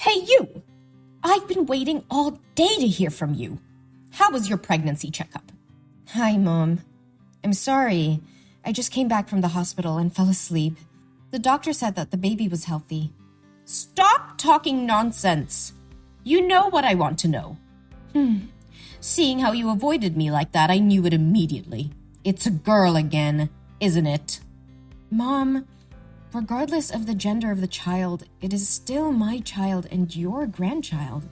Hey, you! I've been waiting all day to hear from you. How was your pregnancy checkup? Hi, Mom. I'm sorry. I just came back from the hospital and fell asleep. The doctor said that the baby was healthy. Stop talking nonsense. You know what I want to know. Seeing how you avoided me like that, I knew it immediately. It's a girl again, isn't it? Mom, regardless of the gender of the child, it is still my child and your grandchild.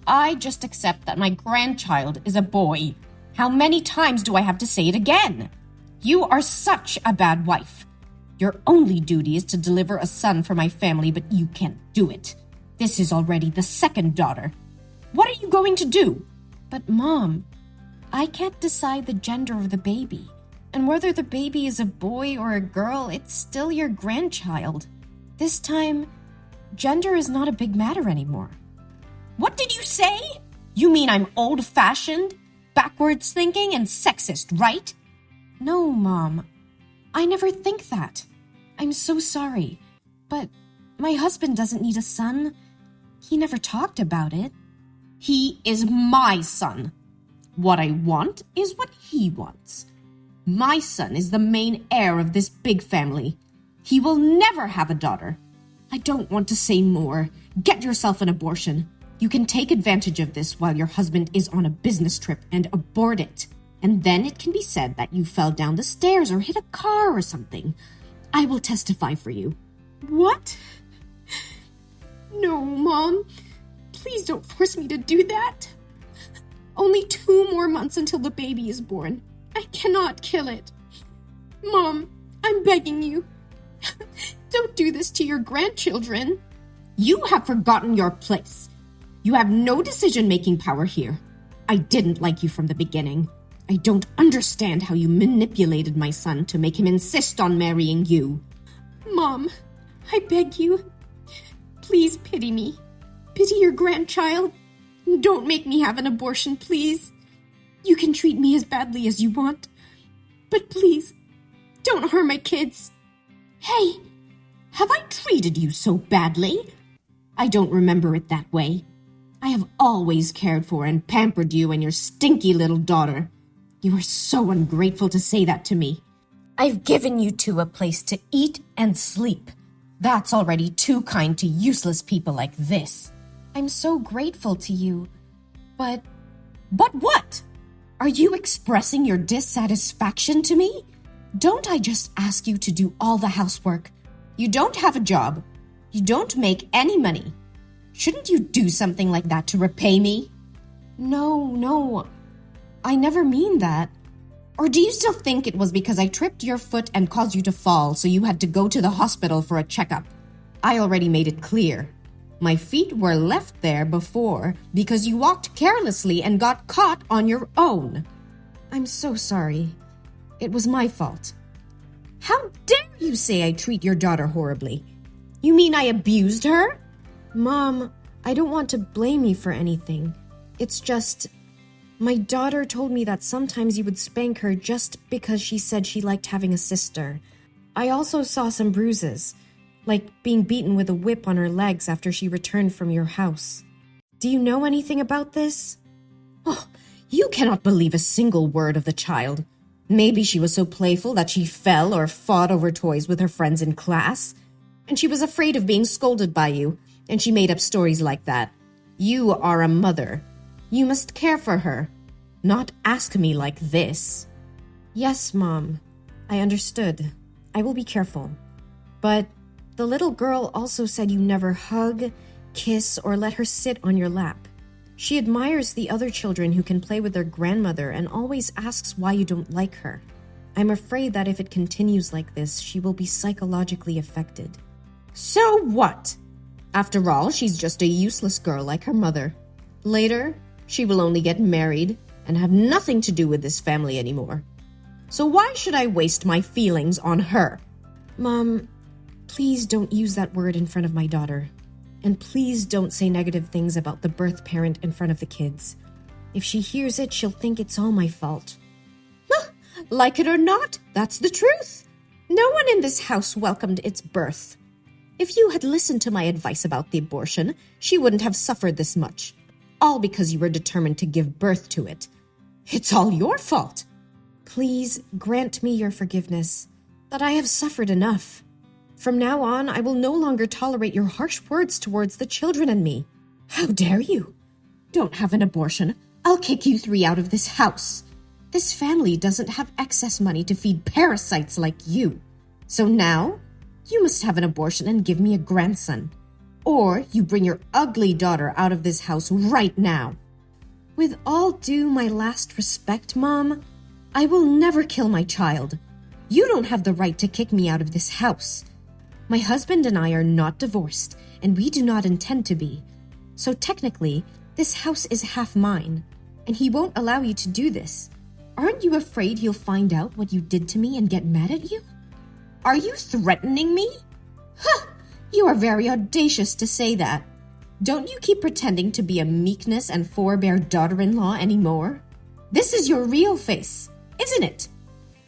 I just accept that my grandchild is a boy. How many times do I have to say it again? You are such a bad wife. Your only duty is to deliver a son for my family, but you can't do it. This is already the second daughter. What are you going to do? But Mom, I can't decide the gender of the baby. And whether the baby is a boy or a girl, it's still your grandchild. This time, gender is not a big matter anymore. What did you say? You mean I'm old-fashioned, backwards thinking, and sexist, right? No, Mom. I never think that. I'm so sorry. But my husband doesn't need a son. He never talked about it. He is my son. What I want is what he wants. My son is the main heir of this big family. He will never have a daughter. I don't want to say more. Get yourself an abortion. You can take advantage of this while your husband is on a business trip and abort it. And then it can be said that you fell down the stairs or hit a car or something. I will testify for you. What? No, Mom. Please don't force me to do that. Only 2 more months until the baby is born. I cannot kill it. Mom, I'm begging you. Don't do this to your grandchildren. You have forgotten your place. You have no decision-making power here. I didn't like you from the beginning. I don't understand how you manipulated my son to make him insist on marrying you. Mom, I beg you. Please pity me. Pity your grandchild. Don't make me have an abortion, please. You can treat me as badly as you want. But please, don't harm my kids. Hey, have I treated you so badly? I don't remember it that way. I have always cared for and pampered you and your stinky little daughter. You are so ungrateful to say that to me. I've given you two a place to eat and sleep. That's already too kind to useless people like this. I'm so grateful to you, but... But what? Are you expressing your dissatisfaction to me? Don't I just ask you to do all the housework? You don't have a job. You don't make any money. Shouldn't you do something like that to repay me? No. I never mean that. Or do you still think it was because I tripped your foot and caused you to fall, so you had to go to the hospital for a checkup? I already made it clear. My feet were left there before because you walked carelessly and got caught on your own. I'm so sorry. It was my fault. How dare you say I treat your daughter horribly? You mean I abused her? Mom, I don't want to blame you for anything. It's just... My daughter told me that sometimes you would spank her just because she said she liked having a sister. I also saw some bruises, like being beaten with a whip on her legs after she returned from your house. Do you know anything about this? Oh, you cannot believe a single word of the child. Maybe she was so playful that she fell or fought over toys with her friends in class. And she was afraid of being scolded by you, and she made up stories like that. You are a mother. You must care for her, not ask me like this. Yes, Mom. I understood. I will be careful. But the little girl also said you never hug, kiss, or let her sit on your lap. She admires the other children who can play with their grandmother and always asks why you don't like her. I'm afraid that if it continues like this, she will be psychologically affected. So what? After all, she's just a useless girl like her mother. Later, she will only get married and have nothing to do with this family anymore. So why should I waste my feelings on her? Mom, please don't use that word in front of my daughter. And please don't say negative things about the birth parent in front of the kids. If she hears it, she'll think it's all my fault. Like it or not, that's the truth. No one in this house welcomed its birth. If you had listened to my advice about the abortion, she wouldn't have suffered this much. All because you were determined to give birth to it. It's all your fault. Please grant me your forgiveness, that I have suffered enough. From now on, I will no longer tolerate your harsh words towards the children and me. How dare you? Don't have an abortion. I'll kick you three out of this house. This family doesn't have excess money to feed parasites like you. So now, you must have an abortion and give me a grandson. Or you bring your ugly daughter out of this house right now. With all due my last respect, Mom, I will never kill my child. You don't have the right to kick me out of this house. My husband and I are not divorced, and we do not intend to be. So technically, this house is half mine, and he won't allow you to do this. Aren't you afraid he'll find out what you did to me and get mad at you? Are you threatening me? Huh! You are very audacious to say that. Don't you keep pretending to be a meekness and forbear daughter-in-law anymore? This is your real face, isn't it?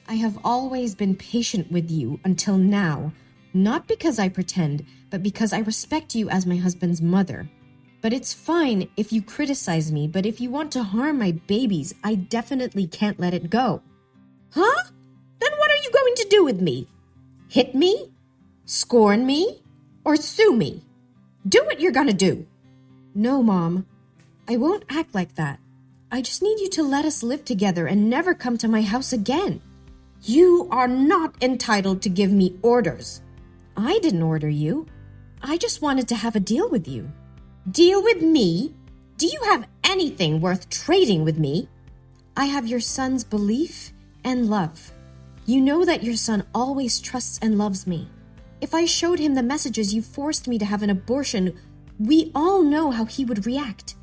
I have always been patient with you until now, not because I pretend, but because I respect you as my husband's mother. But it's fine if you criticize me, but if you want to harm my babies, I definitely can't let it go. Huh? Then what are you going to do with me? Hit me? Scorn me? Or sue me? Do what you're gonna do. No, Mom. I won't act like that. I just need you to let us live together and never come to my house again. You are not entitled to give me orders. I didn't order you. I just wanted to have a deal with you. Deal with me? Do you have anything worth trading with me? I have your son's belief and love. You know that your son always trusts and loves me. If I showed him the messages you forced me to have an abortion, we all know how he would react.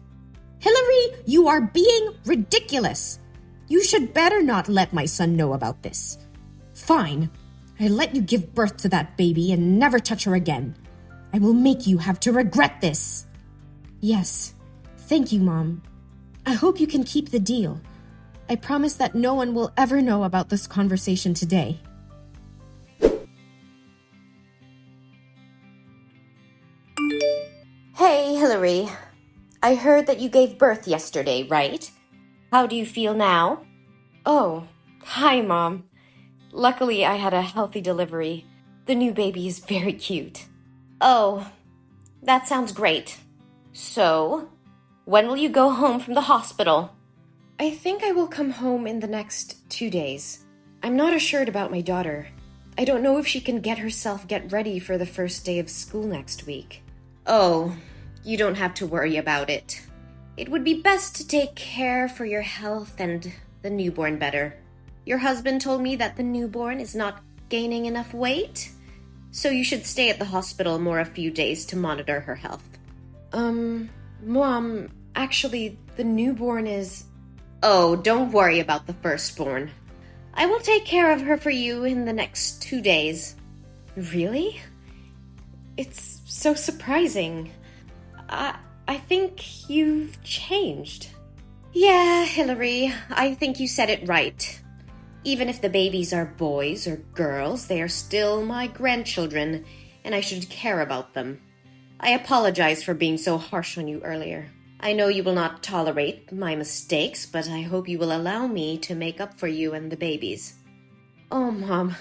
Hillary, you are being ridiculous. You should better not let my son know about this. Fine, I let you give birth to that baby and never touch her again. I will make you have to regret this. Yes, thank you, Mom. I hope you can keep the deal. I promise that no one will ever know about this conversation today. Hey, Hillary. I heard that you gave birth yesterday, right? How do you feel now? Oh, hi, Mom. Luckily, I had a healthy delivery. The new baby is very cute. Oh, that sounds great. So, when will you go home from the hospital? I think I will come home in the next 2 days. I'm not assured about my daughter. I don't know if she can get ready for the first day of school next week. Oh, you don't have to worry about it. It would be best to take care for your health and the newborn better. Your husband told me that the newborn is not gaining enough weight, so you should stay at the hospital more a few days to monitor her health. Mom, actually, the newborn is... Oh, don't worry about the firstborn. I will take care of her for you in the next 2 days. Really? It's so surprising. I think you've changed. Yeah, Hillary, I think you said it right. Even if the babies are boys or girls, they are still my grandchildren, and I should care about them. I apologize for being so harsh on you earlier. I know you will not tolerate my mistakes, but I hope you will allow me to make up for you and the babies. Oh, Mom,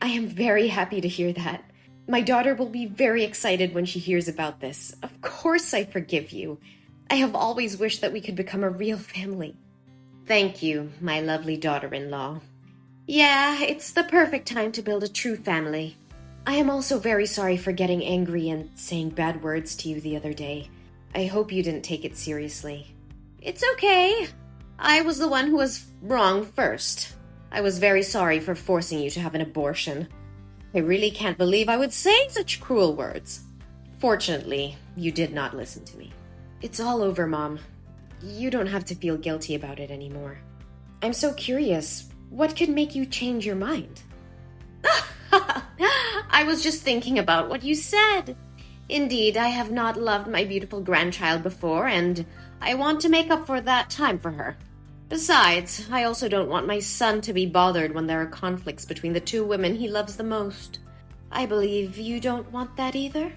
I am very happy to hear that. My daughter will be very excited when she hears about this. Of course I forgive you. I have always wished that we could become a real family. Thank you, my lovely daughter-in-law. Yeah, it's the perfect time to build a true family. I am also very sorry for getting angry and saying bad words to you the other day. I hope you didn't take it seriously. It's okay. I was the one who was wrong first. I was very sorry for forcing you to have an abortion. I really can't believe I would say such cruel words. Fortunately, you did not listen to me. It's all over, Mom. You don't have to feel guilty about it anymore. I'm so curious. What could make you change your mind? I was just thinking about what you said. Indeed, I have not loved my beautiful grandchild before, and I want to make up for that time for her. Besides, I also don't want my son to be bothered when there are conflicts between the two women he loves the most. I believe you don't want that either?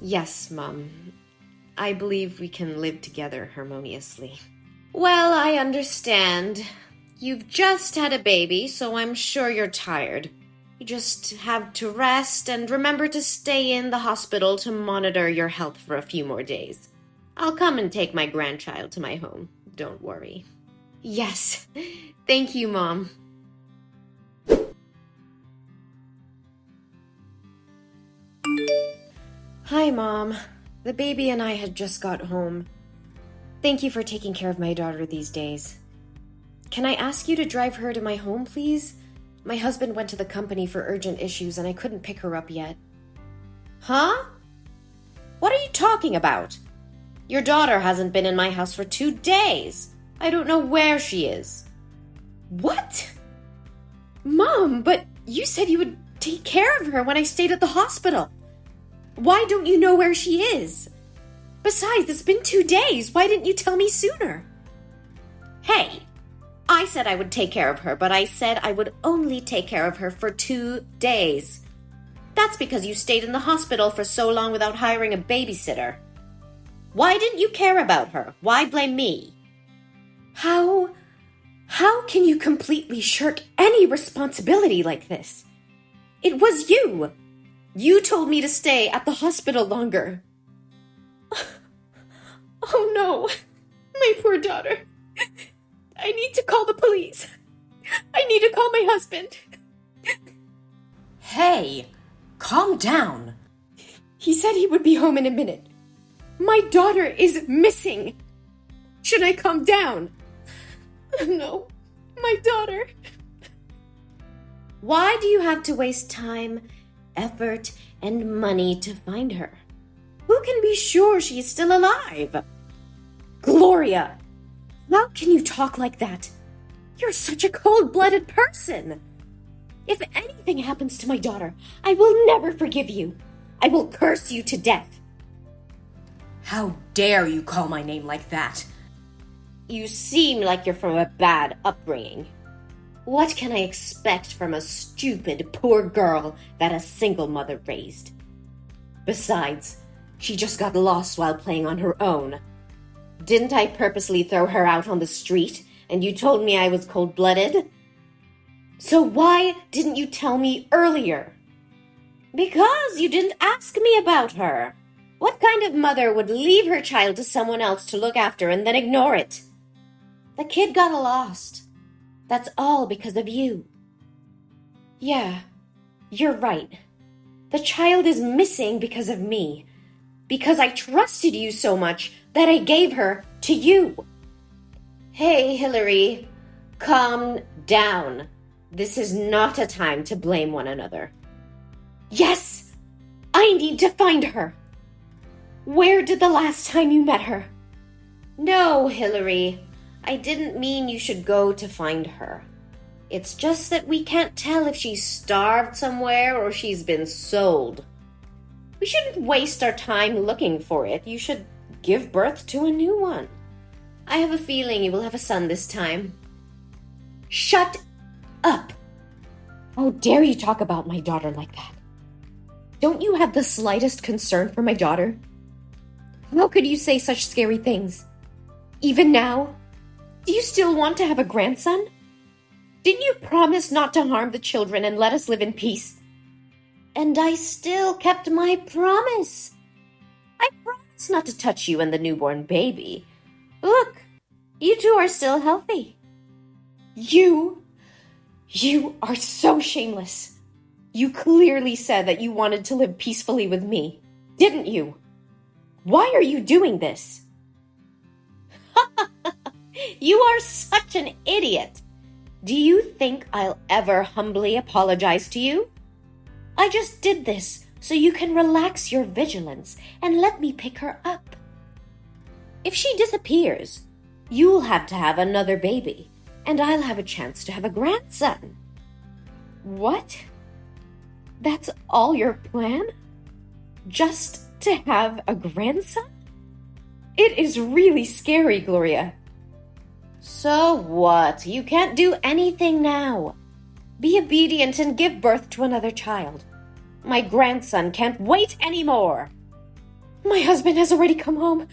Yes, Mom. I believe we can live together harmoniously. Well, I understand. You've just had a baby, so I'm sure you're tired. You just have to rest and remember to stay in the hospital to monitor your health for a few more days. I'll come and take my grandchild to my home. Don't worry. Yes. Thank you, Mom. Hi, Mom. The baby and I had just got home. Thank you for taking care of my daughter these days. Can I ask you to drive her to my home, please? My husband went to the company for urgent issues and I couldn't pick her up yet. Huh? What are you talking about? Your daughter hasn't been in my house for 2 days. I don't know where she is. What? Mom, but you said you would take care of her when I stayed at the hospital. Why don't you know where she is? Besides, it's been 2 days. Why didn't you tell me sooner? Hey, I said I would take care of her, but I said I would only take care of her for 2 days. That's because you stayed in the hospital for so long without hiring a babysitter. Why didn't you care about her? Why blame me? How can you completely shirk any responsibility like this? It was you. You told me to stay at the hospital longer. Oh no, my poor daughter. I need to call the police. I need to call my husband. Hey, calm down. He said he would be home in a minute. My daughter is missing. Should I calm down? No, my daughter. Why do you have to waste time, effort, and money to find her? Who can be sure she is still alive? Gloria, how can you talk like that? You're such a cold-blooded person. If anything happens to my daughter, I will never forgive you. I will curse you to death. How dare you call my name like that? You seem like you're from a bad upbringing. What can I expect from a stupid, poor girl that a single mother raised? Besides, she just got lost while playing on her own. Didn't I purposely throw her out on the street, and you told me I was cold-blooded? So why didn't you tell me earlier? Because you didn't ask me about her. What kind of mother would leave her child to someone else to look after and then ignore it? The kid got lost. That's all because of you. Yeah, you're right. The child is missing because of me. Because I trusted you so much that I gave her to you. Hey, Hillary, calm down. This is not a time to blame one another. Yes, I need to find her. Where did the last time you met her? No, Hillary, I didn't mean you should go to find her. It's just that we can't tell if she's starved somewhere or she's been sold. We shouldn't waste our time looking for it. You should give birth to a new one. I have a feeling you will have a son this time. Shut up! How dare you talk about my daughter like that? Don't you have the slightest concern for my daughter? How could you say such scary things? Even now? Do you still want to have a grandson? Didn't you promise not to harm the children and let us live in peace? And I still kept my promise. I promised not to touch you and the newborn baby. Look, you two are still healthy. You are so shameless. You clearly said that you wanted to live peacefully with me, didn't you? Why are you doing this? You are such an idiot. Do you think I'll ever humbly apologize to you? I just did this so you can relax your vigilance and let me pick her up. If she disappears, you'll have to have another baby, and I'll have a chance to have a grandson. What? That's all your plan? Just to have a grandson? It is really scary, Gloria. So what? You can't do anything now. Be obedient and give birth to another child. My grandson can't wait anymore. My husband has already come home.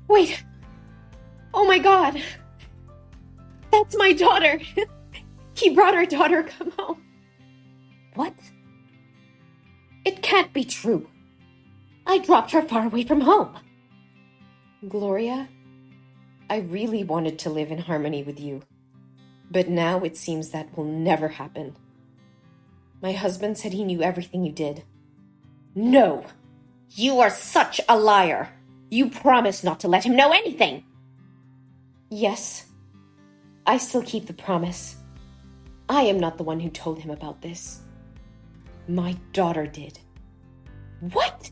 Wait. Oh my God. That's my daughter. He brought our daughter come home. What? It can't be true. I dropped her far away from home. Gloria, I really wanted to live in harmony with you. But now it seems that will never happen. My husband said he knew everything you did. No! You are such a liar! You promised not to let him know anything! Yes, I still keep the promise. I am not the one who told him about this. My daughter did. What?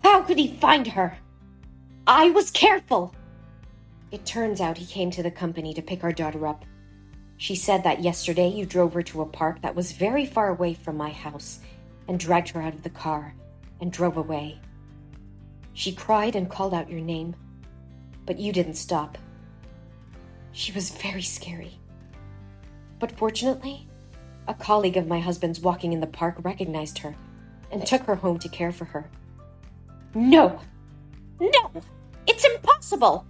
How could he find her? I was careful! It turns out he came to the company to pick our daughter up. She said that yesterday you drove her to a park that was very far away from my house and dragged her out of the car and drove away. She cried and called out your name, but you didn't stop. She was very scary. But fortunately, a colleague of my husband's walking in the park recognized her and took her home to care for her. No! No! It's impossible!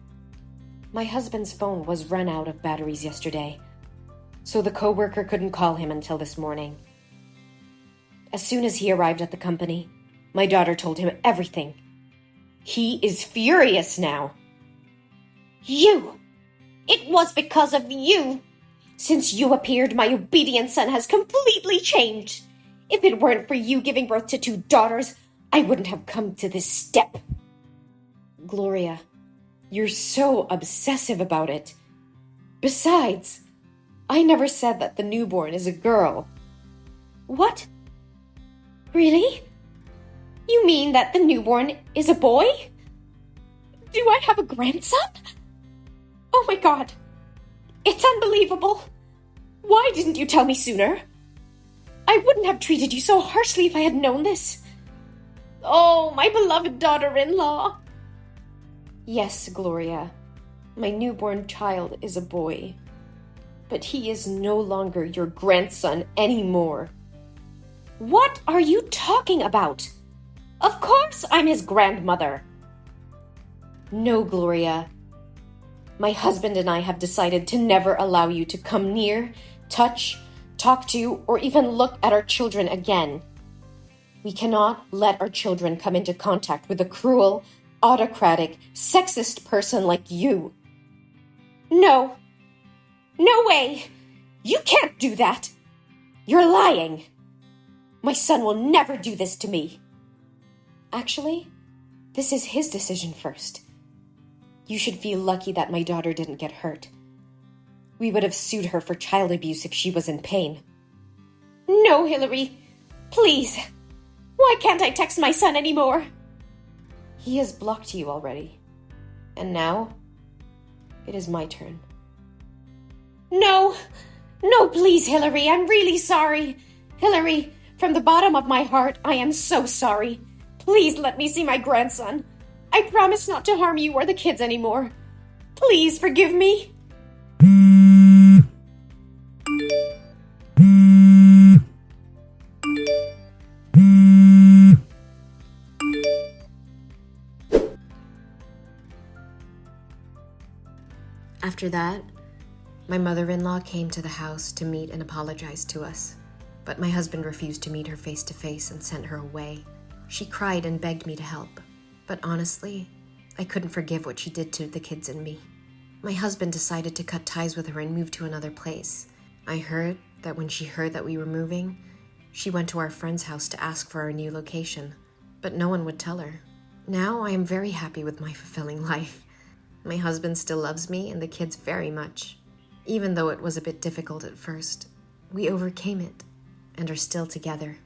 My husband's phone was run out of batteries yesterday, so the coworker couldn't call him until this morning. As soon as he arrived at the company, my daughter told him everything. He is furious now. You! It was because of you! Since you appeared, my obedient son has completely changed. If it weren't for you giving birth to 2 daughters, I wouldn't have come to this step. Gloria, you're so obsessive about it. Besides, I never said that the newborn is a girl. What? Really? You mean that the newborn is a boy? Do I have a grandson? Oh my God. It's unbelievable. Why didn't you tell me sooner? I wouldn't have treated you so harshly if I had known this. Oh, my beloved daughter-in-law. Yes, Gloria, my newborn child is a boy, but he is no longer your grandson anymore. What are you talking about? Of course I'm his grandmother. No, Gloria. My husband and I have decided to never allow you to come near, touch, talk to, or even look at our children again. We cannot let our children come into contact with a cruel, autocratic, sexist person like you. No. No way! You can't do that! You're lying! My son will never do this to me. Actually, this is his decision first. You should feel lucky that my daughter didn't get hurt. We would have sued her for child abuse if she was in pain. No, Hillary. Please. Why can't I text my son anymore? He has blocked you already. And now, it is my turn. No. No, please, Hillary. I'm really sorry. Hillary, from the bottom of my heart, I am so sorry. Please let me see my grandson. I promise not to harm you or the kids anymore. Please forgive me. After that, my mother-in-law came to the house to meet and apologize to us, but my husband refused to meet her face to face and sent her away. She cried and begged me to help, but honestly, I couldn't forgive what she did to the kids and me. My husband decided to cut ties with her and move to another place. I heard that when she heard that we were moving, she went to our friend's house to ask for our new location, but no one would tell her. Now I am very happy with my fulfilling life. My husband still loves me and the kids very much. Even though it was a bit difficult at first, we overcame it and are still together.